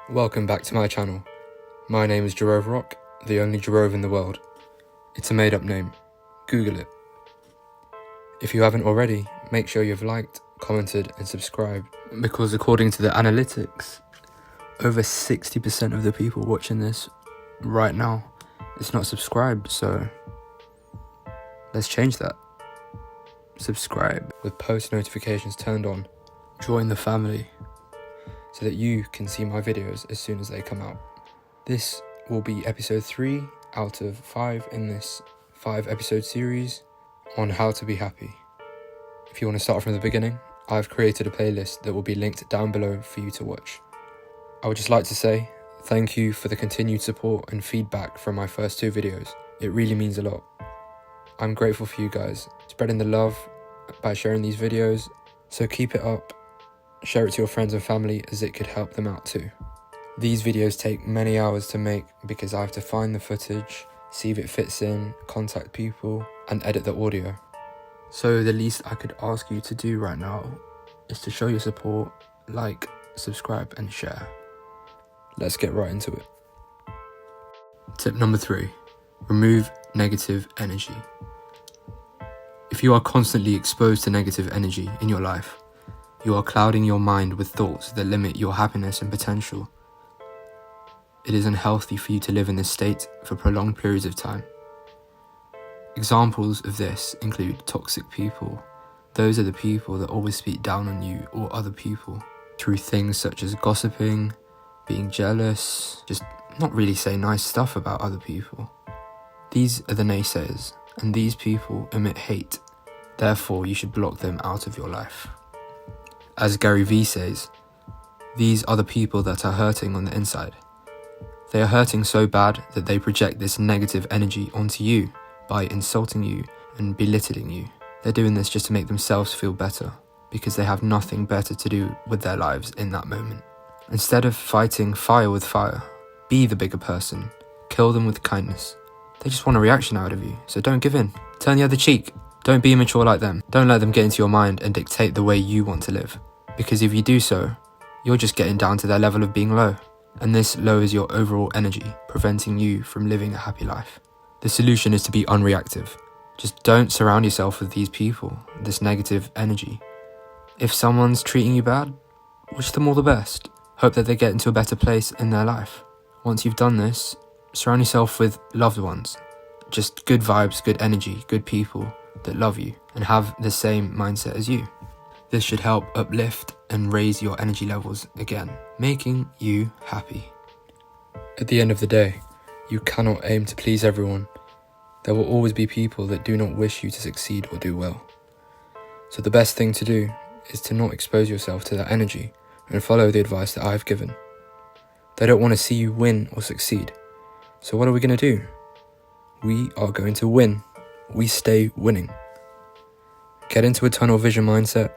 Welcome back to my channel. My name is Jerove Rock, the only Jerove in the world. It's a made up name. Google it. If you haven't already, make sure you've liked, commented and subscribed, because according to the analytics, over 60% of the people watching this right now is not subscribed, so let's change that. Subscribe with post notifications turned on. Join the family so that you can see my videos as soon as they come out. This will be episode 3 out of 5 in this 5-episode series on how to be happy. If you want to start from the beginning, I've created a playlist that will be linked down below for you to watch. I would just like to say thank you for the continued support and feedback from my first 2 videos. It really means a lot. I'm grateful for you guys spreading the love by sharing these videos, so keep it up. Share it to your friends and family as it could help them out too. These videos take many hours to make because I have to find the footage, see if it fits in, contact people and edit the audio. So the least I could ask you to do right now is to show your support, like, subscribe and share. Let's get right into it. Tip number 3, remove negative energy. If you are constantly exposed to negative energy in your life, you are clouding your mind with thoughts that limit your happiness and potential. It is unhealthy for you to live in this state for prolonged periods of time. Examples of this include toxic people. Those are the people that always speak down on you or other people through things such as gossiping, being jealous, just not really say nice stuff about other people. These are the naysayers, and these people emit hate. Therefore, you should block them out of your life. As Gary Vee says, these are the people that are hurting on the inside. They are hurting so bad that they project this negative energy onto you by insulting you and belittling you. They're doing this just to make themselves feel better because they have nothing better to do with their lives in that moment. Instead of fighting fire with fire, be the bigger person. Kill them with kindness. They just want a reaction out of you, so don't give in. Turn the other cheek. Don't be immature like them. Don't let them get into your mind and dictate the way you want to live. Because if you do so, you're just getting down to their level of being low. And this lowers your overall energy, preventing you from living a happy life. The solution is to be unreactive. Just don't surround yourself with these people, this negative energy. If someone's treating you bad, wish them all the best. Hope that they get into a better place in their life. Once you've done this, surround yourself with loved ones. Just good vibes, good energy, good people that love you and have the same mindset as you. This should help uplift and raise your energy levels again, making you happy. At the end of the day, you cannot aim to please everyone. There will always be people that do not wish you to succeed or do well. So the best thing to do is to not expose yourself to that energy and follow the advice that I've given. They don't want to see you win or succeed. So what are we going to do? We are going to win. We stay winning. Get into a tunnel vision mindset.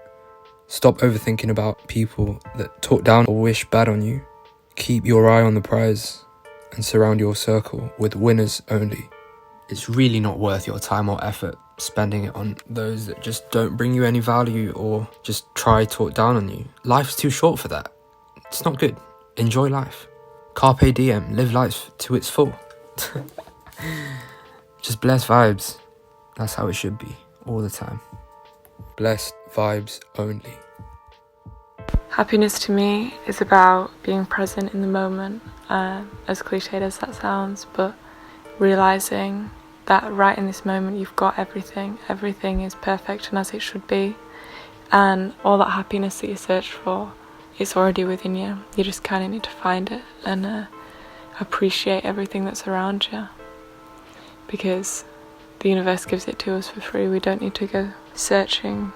Stop overthinking about people that talk down or wish bad on you. Keep your eye on the prize and surround your circle with winners only. It's really not worth your time or effort spending it on those that just don't bring you any value or just try talk down on you. Life's too short for that. It's not good. Enjoy life. Carpe diem, live life to its full. Just blessed vibes. That's how it should be, all the time. Blessed vibes only. Happiness to me is about being present in the moment, as cliched as that sounds, but realising that right in this moment you've got everything. Everything is perfect and as it should be, and all that happiness that you search for, it's already within you. You just kind of need to find it and appreciate everything that's around you, because the universe gives it to us for free. We don't need to go searching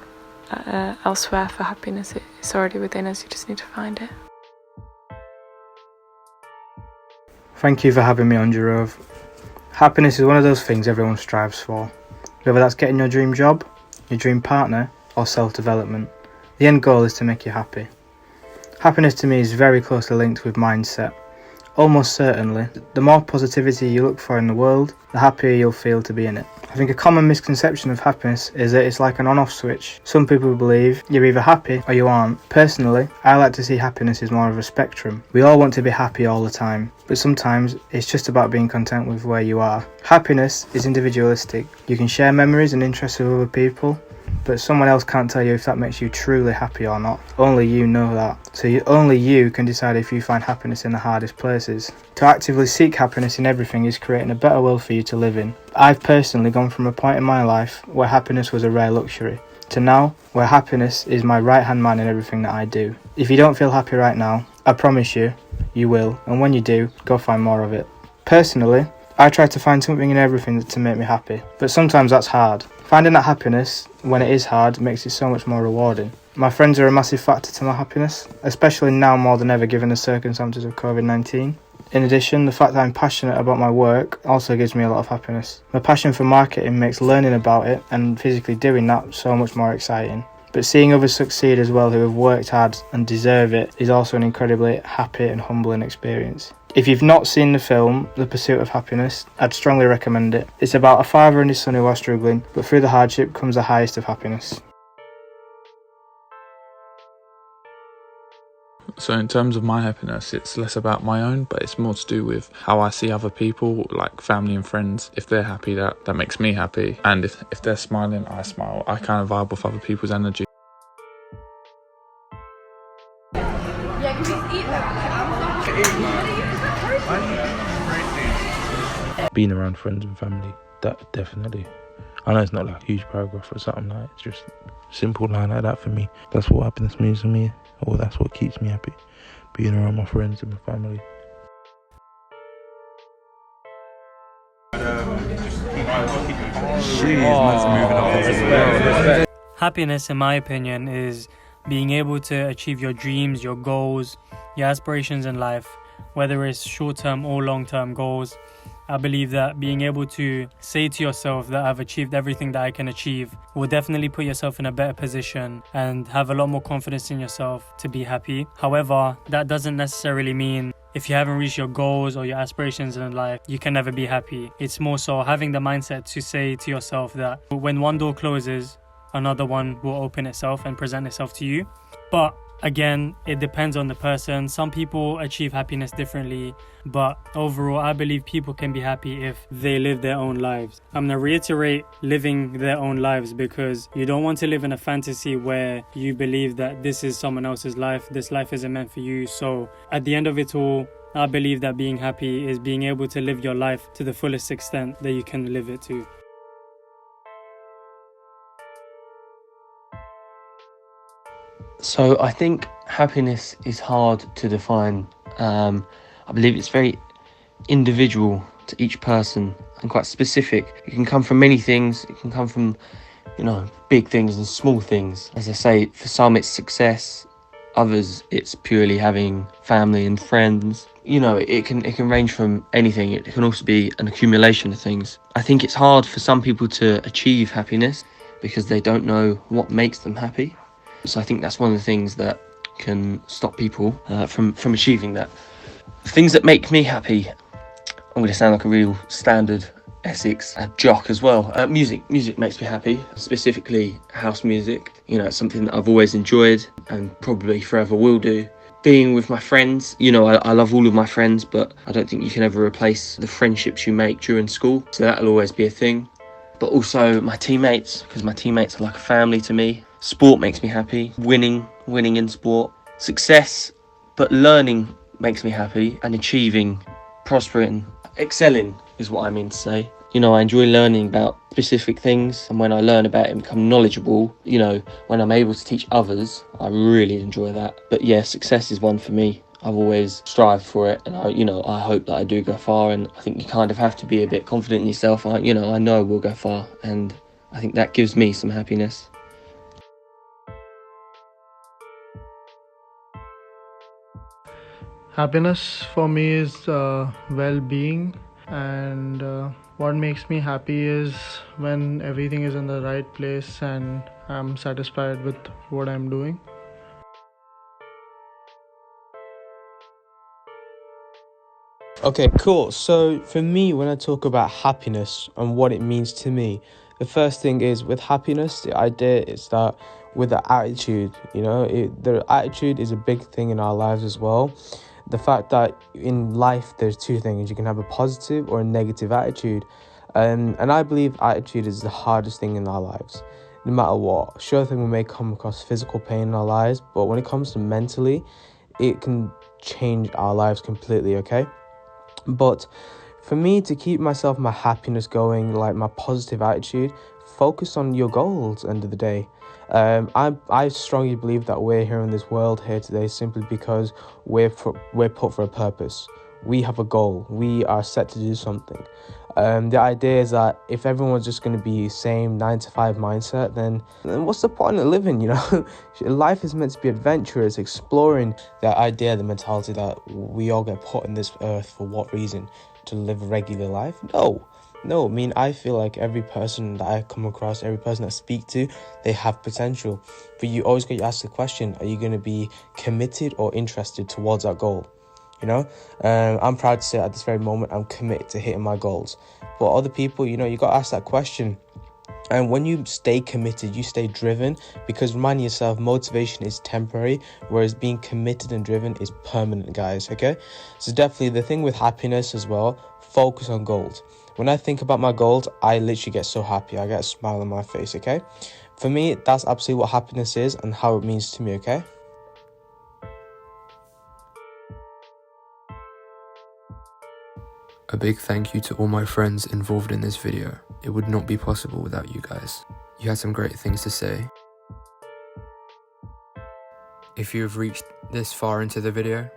elsewhere for happiness. It's already within us. You just need to find it. Thank you for having me on, Jerove. Happiness is one of those things everyone strives for, whether that's getting your dream job, your dream partner, or self-development. The end goal is to make you happy. Happiness to me is very closely linked with mindset. Almost certainly, the more positivity you look for in the world, the happier you'll feel to be in it. I think a common misconception of happiness is that it's like an on-off switch. Some people believe you're either happy or you aren't. Personally, I like to see happiness as more of a spectrum. We all want to be happy all the time, but sometimes it's just about being content with where you are. Happiness is individualistic. You can share memories and interests with other people, but someone else can't tell you if that makes you truly happy or not. Only you know that. So only you can decide if you find happiness in the hardest places. To actively seek happiness in everything is creating a better world for you to live in. I've personally gone from a point in my life where happiness was a rare luxury to now where happiness is my right hand man in everything that I do. If you don't feel happy right now, I promise you, you will. And when you do, go find more of it. Personally, I try to find something in everything to make me happy, but sometimes that's hard. Finding that happiness when it is hard makes it so much more rewarding. My friends are a massive factor to my happiness, especially now more than ever given the circumstances of COVID-19. In addition, the fact that I'm passionate about my work also gives me a lot of happiness. My passion for marketing makes learning about it and physically doing that so much more exciting. But seeing others succeed as well who have worked hard and deserve it is also an incredibly happy and humbling experience. If you've not seen the film The Pursuit of Happiness, I'd strongly recommend it. It's about a father and his son who are struggling, but through the hardship comes the highest of happiness. So in terms of my happiness, it's less about my own, but it's more to do with how I see other people, like family and friends. If they're happy, that makes me happy. And if they're smiling, I smile. I kind of vibe with other people's energy. Being around friends and family, that definitely. I know it's not like a huge paragraph or something like that. It's just a simple line like that for me. That's what happiness means to me, or that's what keeps me happy. Being around my friends and my family. Happiness, in my opinion, is being able to achieve your dreams, your goals, your aspirations in life, whether it's short-term or long-term goals. I believe that being able to say to yourself that I've achieved everything that I can achieve will definitely put yourself in a better position and have a lot more confidence in yourself to be happy. However, that doesn't necessarily mean if you haven't reached your goals or your aspirations in life, you can never be happy. It's more so having the mindset to say to yourself that when one door closes, another one will open itself and present itself to you. But again, it depends on the person. Some people achieve happiness differently, but overall, I believe people can be happy if they live their own lives. I'm going to reiterate living their own lives, because you don't want to live in a fantasy where you believe that this is someone else's life, this life isn't meant for you. So at the end of it all, I believe that being happy is being able to live your life to the fullest extent that you can live it to. So I think happiness is hard to define. I believe it's very individual to each person and quite specific. It can come from many things. It can come from, big things and small things. As I say, for some it's success. Others it's purely having family and friends. It can range from anything. It can also be an accumulation of things. I think it's hard for some people to achieve happiness because they don't know what makes them happy. So I think that's one of the things that can stop people from achieving that. Things that make me happy, I'm going to sound like a real standard Essex jock as well. Music makes me happy, specifically house music. It's something that I've always enjoyed and probably forever will do. Being with my friends, I love all of my friends, but I don't think you can ever replace the friendships you make during school. So that'll always be a thing. But also my teammates, because my teammates are like a family to me. Sport makes me happy. Winning in sport. Success, but learning makes me happy. And achieving, prospering, excelling is what I mean to say. I enjoy learning about specific things. And when I learn about it and become knowledgeable, when I'm able to teach others, I really enjoy that. But yeah, success is one for me. I've always strived for it, and I hope that I do go far. And I think you kind of have to be a bit confident in yourself. I know we'll go far, and I think that gives me some happiness. Happiness for me is well-being, and what makes me happy is when everything is in the right place and I'm satisfied with what I'm doing. Okay, cool. So for me, when I talk about happiness and what it means to me, the first thing is with happiness, the idea is that with the attitude, the attitude is a big thing in our lives as well. The fact that in life, there's two things. You can have a positive or a negative attitude. And I believe attitude is the hardest thing in our lives, no matter what. Sure thing we may come across physical pain in our lives, but when it comes to mentally, it can change our lives completely, okay? But for me to keep my happiness going, like my positive attitude, focus on your goals end of the day. I strongly believe that we're here in this world here today simply because we're put for a purpose. We have a goal. We are set to do something. The idea is that if everyone's just going to be same 9 to 5 mindset, then what's the point of living, Life is meant to be adventurous, exploring. The idea, the mentality that we all get put in this earth for what reason? To live a regular life? No. I mean, I feel like every person that I come across, every person I speak to, they have potential. But you always get to ask the question, are you going to be committed or interested towards that goal? I'm proud to say at this very moment I'm committed to hitting my goals. But other people, you got to ask that question. And when you stay committed, you stay driven, because remind yourself, motivation is temporary, whereas being committed and driven is permanent, guys, okay? So definitely the thing with happiness as well, focus on goals. When I think about my goals, I literally get so happy. I get a smile on my face, okay? For me, that's absolutely what happiness is and how it means to me, okay? A big thank you to all my friends involved in this video. It would not be possible without you guys. You had some great things to say. If you have reached this far into the video,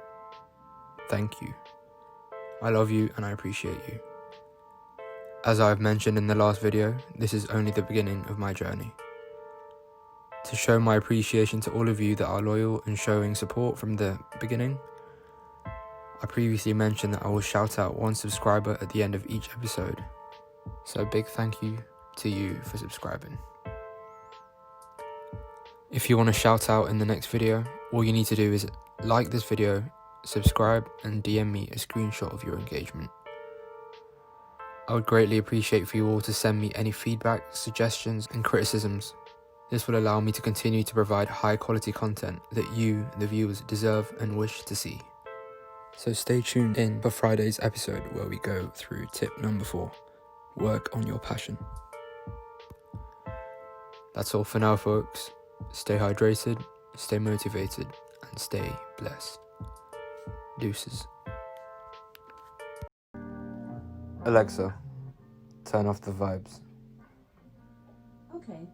thank you. I love you and I appreciate you. As I've mentioned in the last video, this is only the beginning of my journey. To show my appreciation to all of you that are loyal and showing support from the beginning, I previously mentioned that I will shout out one subscriber at the end of each episode. So a big thank you to you for subscribing. If you want to shout out in the next video, all you need to do is like this video, subscribe and DM me a screenshot of your engagement. I would greatly appreciate for you all to send me any feedback, suggestions and criticisms. This will allow me to continue to provide high quality content that you, the viewers, deserve and wish to see. So stay tuned in for Friday's episode where we go through tip number 4, work on your passion. That's all for now, folks. Stay hydrated, stay motivated, and stay blessed. Deuces. Alexa, turn off the vibes. Okay.